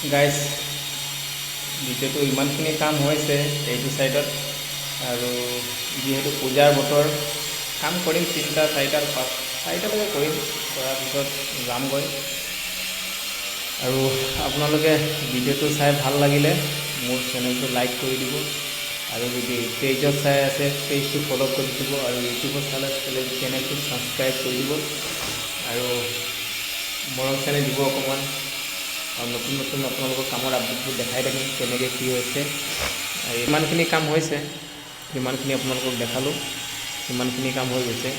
guys ভিডিঅ'টো ইমানখিনি কাম হৈছে এইটো ছাইডত আৰু যিহেতু পূজাৰ বতৰ কাম কৰিম 3টা 4টা 4টালৈকে কৰিম কৰাৰ পিছত যামগৈ আৰু আপোনালোকে ভিডিঅ'টো চাই ভাল লাগিলে মোৰ চেনেলটো লাইক কৰি দিব আৰু যদি পেজত চাই আছে পেজটো ফ'ল' কৰি দিব আৰু ইউটিউবত চালে চেনেলটো ছাবস্ক্ৰাইব কৰি দিব আৰু মৰম চেনেল দিব অকণমান আৰু নতুন নতুন আপোনালোকৰ কামৰ আপডেটবোৰ দেখাই থাকিম কেনেকৈ কি হৈছে আৰু ইমানখিনি কাম হৈছে যিমানখিনি আপোনালোকক দেখালোঁ সিমানখিনি কাম হৈ গৈছে